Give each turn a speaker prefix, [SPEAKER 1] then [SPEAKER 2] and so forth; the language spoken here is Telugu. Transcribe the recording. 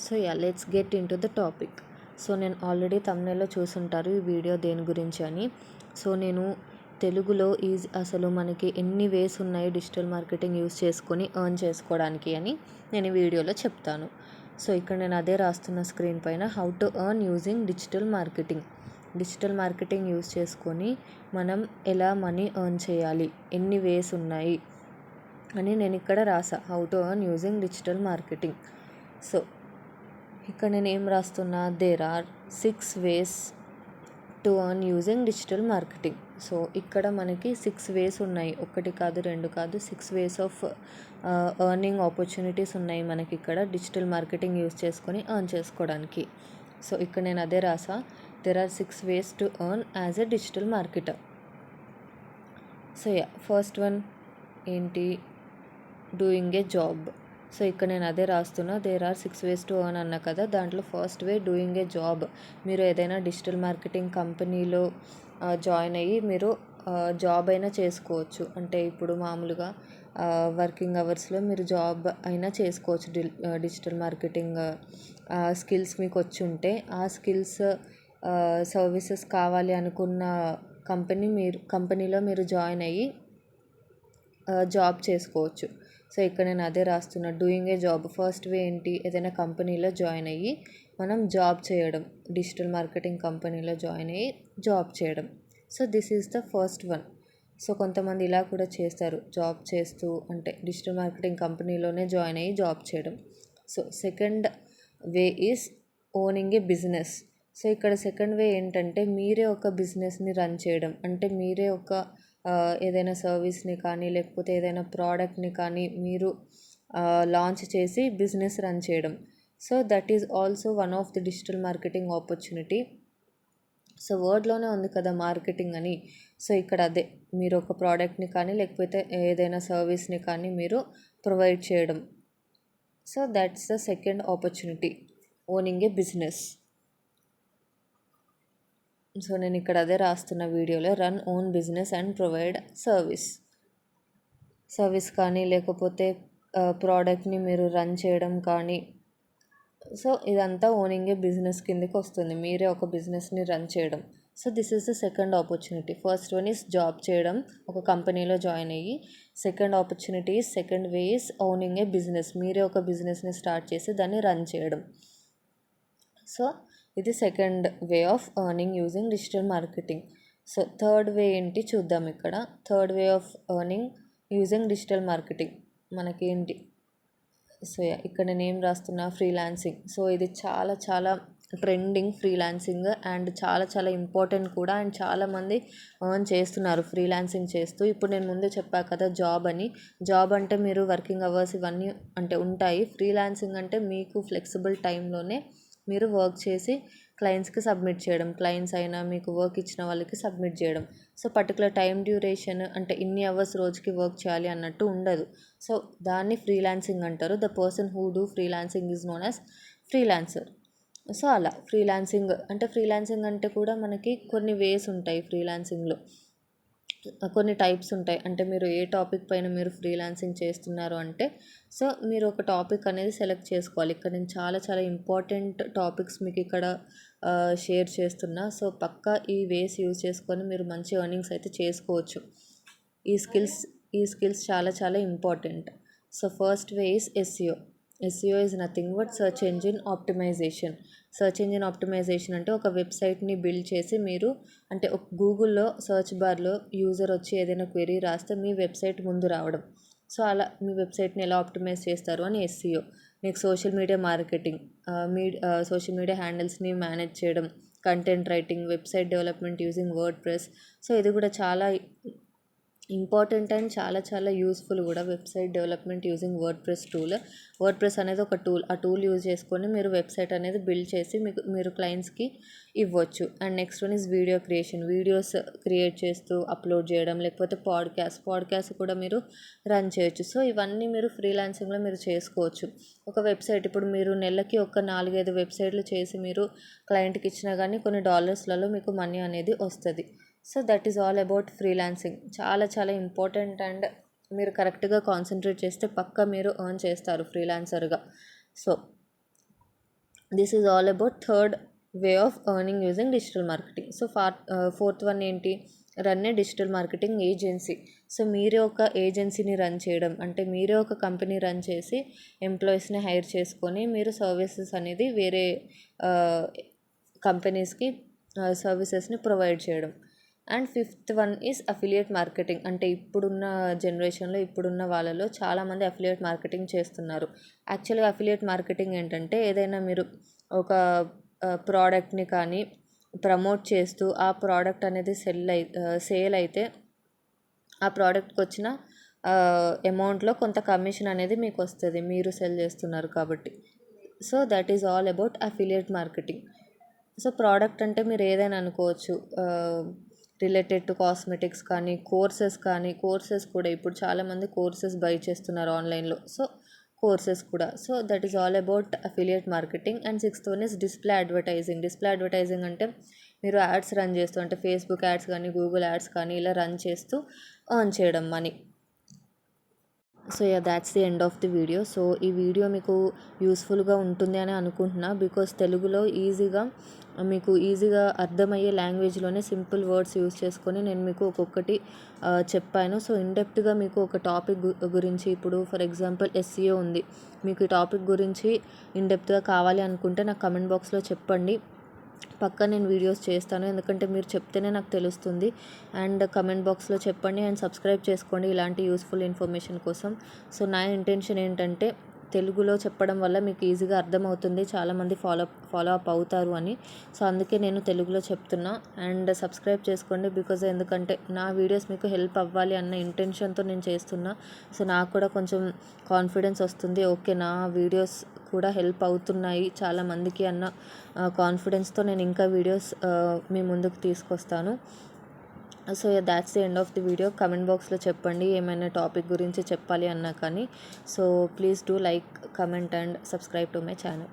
[SPEAKER 1] So let's get in to the topic. So నేను ఆల్రెడీ తమ్నైల్లో చూసుంటారు ఈ వీడియో దేని గురించి అని. సో నేను తెలుగులో అసలు మనకి ఎన్ని వేస్ ఉన్నాయి డిజిటల్ మార్కెటింగ్ యూస్ చేసుకొని ఎర్న్ చేసుకోవడానికి అని నేను ఈ వీడియోలో చెప్తాను. సో ఇక్కడ నేను అదే రాస్తున్న స్క్రీన్ పైన, how to earn using digital marketing. Digital marketing use చేసుకొని మనం ఎలా మనీ ఎర్న్ చేయాలి, ఎన్ని వేస్ ఉన్నాయి అని నేను ఇక్కడ రాసా, how to earn using digital marketing. So ఇక్కడ నేను ఏం రాస్తున్నా, there are 6 ways to earn using digital marketing. So ఇక్కడ మనకి 6 వేస్ ఉన్నాయి, ఒకటి కాదు రెండు కాదు, 6 వేస్ ఆఫ్ ఎర్నింగ్ ఆపర్చునిటీస్ ఉన్నాయి మనకి ఇక్కడ డిజిటల్ మార్కెటింగ్ యూజ్ చేసుకొని ఎర్న్ చేసుకోవడానికి. సో ఇక్కడ నేను అదే రాసా, there are 6 ways to earn as a digital marketer. So first one ఏంటి, డూయింగ్ ఏ జాబ్. సో ఇక్కడ నేను అదే రాస్తున్నా, there are 6 ways to earn అన్నా కదా, దాంట్లో first way doing a job. మీరు ఏదైనా డిజిటల్ మార్కెటింగ్ కంపెనీలో జాయిన్ అయ్యి మీరు జాబ్ అయినా చేసుకోవచ్చు. అంటే ఇప్పుడు మామూలుగా వర్కింగ్ అవర్స్లో మీరు జాబ్ అయినా చేసుకోవచ్చు. డిజిటల్ మార్కెటింగ్ స్కిల్స్ మీకు వచ్చి ఉంటే ఆ స్కిల్స్ సర్వీసెస్ కావాలి అనుకున్న కంపెనీలో మీరు జాయిన్ అయ్యి జాబ్ చేసుకోవచ్చు. సో ఇక్కడ నేను అదే రాస్తున్నా, doing a job. First way ఏంటి, ఏదైనా కంపెనీలో జాయిన్ అయ్యి మనం జాబ్ చేయడం, డిజిటల్ మార్కెటింగ్ కంపెనీలో జాయిన్ అయ్యి జాబ్ చేయడం. So this is the first one. So కొంతమంది ఇలా కూడా చేస్తారు, జాబ్ చేస్తూ అంటే డిజిటల్ మార్కెటింగ్ కంపెనీలోనే జాయిన్ అయ్యి జాబ్ చేయడం. So second way is owning A business. So ఇక్కడ సెకండ్ వే ఏంటంటే మీరే ఒక బిజినెస్ని రన్ చేయడం. అంటే మీరే ఒక ఏదైనా సర్వీస్ని కానీ లేకపోతే ఏదైనా ప్రోడక్ట్ని కానీ మీరు లాంచ్ చేసి బిజినెస్ రన్ చేయడం. So that is also one of the digital marketing opportunity. So వర్డ్లోనే ఉంది కదా మార్కెటింగ్ అని. సో ఇక్కడ అదే, మీరు ఒక ప్రోడక్ట్ని కానీ లేకపోతే ఏదైనా సర్వీస్ని కానీ మీరు ప్రొవైడ్ చేయడం. So that's the second opportunity, owning A business. So నేను ఇక్కడ అదే రాస్తున్న వీడియోలో, run own business and provide service కానీ లేకపోతే ప్రోడక్ట్ని మీరు రన్ చేయడం కానీ. సో ఇదంతా ఓనింగ్ ఏ బిజినెస్ కిందకి వస్తుంది, మీరే ఒక బిజినెస్ని రన్ చేయడం. So this is the second opportunity. First one is job చేయడం, ఒక కంపెనీలో జాయిన్ అయ్యి. Second way is owning A business, మీరే ఒక బిజినెస్ని స్టార్ట్ చేసి దాన్ని రన్ చేయడం. సో ఇది second way of earning using digital marketing. So third way ఏంటి చూద్దాం. ఇక్కడ third way of earning using digital marketing మనకేంటి. సో ఇక్కడ నేను ఏం రాస్తున్నా, ఫ్రీలాన్సింగ్. సో ఇది చాలా చాలా ట్రెండింగ్ ఫ్రీలాన్సింగ్, అండ్ చాలా చాలా ఇంపార్టెంట్ కూడా, అండ్ చాలామంది ఎర్న్ చేస్తున్నారు ఫ్రీలాన్సింగ్ చేస్తూ. ఇప్పుడు నేను ముందే చెప్పా కదా జాబ్ అని. జాబ్ అంటే మీరు వర్కింగ్ అవర్స్ ఇవన్నీ అంటే ఉంటాయి. ఫ్రీలాన్సింగ్ అంటే మీకు ఫ్లెక్సిబుల్ టైంలోనే మీరు వర్క్ చేసి క్లయింట్స్కి సబ్మిట్ చేయడం, క్లయింట్స్ అయినా మీకు వర్క్ ఇచ్చిన వాళ్ళకి సబ్మిట్ చేయడం. సో పర్టికులర్ టైం డ్యూరేషన్ అంటే ఇన్ని అవర్స్ రోజుకి వర్క్ చేయాలి అన్నట్టు ఉండదు. సో దాన్ని ఫ్రీలాన్సింగ్ అంటారు. The person who do freelancing is known as freelancer. So అలా ఫ్రీలాన్సింగ్ అంటే కూడా మనకి కొన్ని వేస్ ఉంటాయి ఫ్రీలాన్సింగ్లో, కొన్ని టైప్స్ ఉంటాయి. అంటే మీరు ఏ టాపిక్ పైన మీరు ఫ్రీలాన్సింగ్ చేస్తున్నారు అంటే, సో మీరు ఒక టాపిక్ అనేది సెలెక్ట్ చేసుకోవాలి. ఇక్కడ నేను చాలా చాలా ఇంపార్టెంట్ టాపిక్స్ మీకు ఇక్కడ షేర్ చేస్తున్నా. సో పక్కా ఈ వేస్ యూజ్ చేసుకొని మీరు మంచి ఎర్నింగ్స్ అయితే చేసుకోవచ్చు. ఈ స్కిల్స్ చాలా చాలా important. So first way is SEO. SEO is nothing but search engine optimization. Search engine optimization అంటే ఒక వెబ్సైట్ని బిల్డ్ చేసి మీరు అంటే గూగుల్లో సర్చ్ బార్లో యూజర్ వచ్చి ఏదైనా క్వెరీ రాస్తే మీ వెబ్సైట్ ముందు రావడం. సో అలా మీ వెబ్సైట్ని ఎలా ఆప్టిమైజ్ చేస్తారు అని ఎస్ఈఓ. మీకు social media marketing, social media హ్యాండిల్స్ని మేనేజ్ చేయడం, content writing, website development using WordPress. So ఇది కూడా చాలా ఇంపార్టెంట్ అండ్ చాలా చాలా యూస్ఫుల్ కూడా, website development using WordPress అనేది ఒక టూల్. ఆ టూల్ యూజ్ చేసుకొని మీరు వెబ్సైట్ అనేది బిల్డ్ చేసి మీరు క్లయింట్స్కి ఇవ్వచ్చు. And next one is video creation. Videos create చేస్తూ అప్లోడ్ చేయడం, లేకపోతే పాడ్కాస్ట్ కూడా మీరు రన్ చేయొచ్చు. సో ఇవన్నీ మీరు ఫ్రీలాన్సింగ్లో మీరు చేసుకోవచ్చు. ఒక వెబ్సైట్ ఇప్పుడు మీరు నెలకి ఒక 4-5 వెబ్సైట్లు చేసి మీరు క్లయింట్కి ఇచ్చినా కానీ కొన్ని డాలర్స్లలో మీకు మనీ అనేది వస్తుంది. So that is all about freelancing. చాలా చాలా ఇంపార్టెంట్, అండ్ మీరు కరెక్ట్గా కాన్సన్ట్రేట్ చేస్తే పక్కా మీరు ఎర్న్ చేస్తారు ఫ్రీలాన్సర్గా. So this is all about third way of earning using digital marketing. So fourth one ఏంటి, run a digital marketing agency. So మీరే ఒక ఏజెన్సీని రన్ చేయడం, అంటే మీరే ఒక కంపెనీ రన్ చేసి ఎంప్లాయీస్ని హైర్ చేసుకొని మీరు సర్వీసెస్ అనేది వేరే కంపెనీస్కి సర్వీసెస్ని ప్రొవైడ్ చేయడం. And fifth one is affiliate marketing. అంటే ఇప్పుడున్న జనరేషన్లో, ఇప్పుడున్న వాళ్ళలో చాలామంది అఫిలియేట్ మార్కెటింగ్ చేస్తున్నారు. యాక్చువల్గా అఫిలియేట్ మార్కెటింగ్ ఏంటంటే, ఏదైనా మీరు ఒక ప్రోడక్ట్ని కానీ ప్రమోట్ చేస్తూ ఆ ప్రోడక్ట్ అనేది సేల్ అయితే ఆ ప్రోడక్ట్కి వచ్చిన అమౌంట్లో కొంత కమిషన్ అనేది మీకు వస్తుంది, మీరు సెల్ చేస్తున్నారు కాబట్టి. So that is all about affiliate marketing. So product అంటే మీరు ఏదైనా అనుకోవచ్చు, రిలేటెడ్ టు కాస్మెటిక్స్ కానీ, కోర్సెస్ కూడా ఇప్పుడు చాలామంది కోర్సెస్ బై చేస్తున్నారు ఆన్లైన్లో. సో కోర్సెస్ కూడా. So that is all about affiliate marketing. And sixth one is display advertising. Display advertising అంటే మీరు యాడ్స్ రన్ చేస్తూ, అంటే ఫేస్బుక్ యాడ్స్ కానీ, గూగుల్ యాడ్స్ కానీ ఇలా రన్ చేస్తూ ఎర్న్ చేయడం money. So that's the end of the video. So ఈ వీడియో మీకు యూస్ఫుల్గా ఉంటుంది అని అనుకుంటున్నా, బికాస్ తెలుగులో మీకు ఈజీగా అర్థమయ్యే లాంగ్వేజ్లోనే సింపుల్ వర్డ్స్ యూస్ చేసుకొని నేను మీకు ఒక్కొక్కటి చెప్పాను. సో ఇన్డెప్త్గా మీకు ఒక టాపిక్ గురించి, ఇప్పుడు ఫర్ ఎగ్జాంపుల్ SEO ఉంది, మీకు ఈ టాపిక్ గురించి ఇన్డెప్త్గా కావాలి అనుకుంటే నాకు కమెంట్ బాక్స్లో చెప్పండి, పక్కా నేను వీడియోస్ చేస్తాను. ఎందుకంటే మీరు చెప్తేనే నాకు తెలుస్తుంది. అండ్ కమెంట్ బాక్స్లో చెప్పండి అండ్ సబ్స్క్రైబ్ చేసుకోండి ఇలాంటి యూస్ఫుల్ ఇన్ఫర్మేషన్ కోసం. సో నా ఇంటెన్షన్ ఏంటంటే తెలుగులో చెప్పడం వల్ల మీకు ఈజీగా అర్థమవుతుంది, చాలామంది ఫాలో అప్ అవుతారు అని. సో అందుకే నేను తెలుగులో చెప్తున్నా. అండ్ సబ్స్క్రైబ్ చేసుకోండి, ఎందుకంటే నా వీడియోస్ మీకు హెల్ప్ అవ్వాలి అన్న ఇంటెన్షన్తో నేను చేస్తున్నా. సో నాకు కూడా కొంచెం కాన్ఫిడెన్స్ వస్తుంది, ఓకే నా వీడియోస్ కూడా హెల్ప్ అవుతున్నాయి చాలామందికి అన్న కాన్ఫిడెన్స్తో నేను ఇంకా వీడియోస్ మీ ముందుకు తీసుకొస్తాను. So that's the end of the video. Comment బాక్స్లో చెప్పండి ఏమైనా టాపిక్ గురించి చెప్పాలి అన్నా కానీ. So please do like, comment and subscribe to my channel.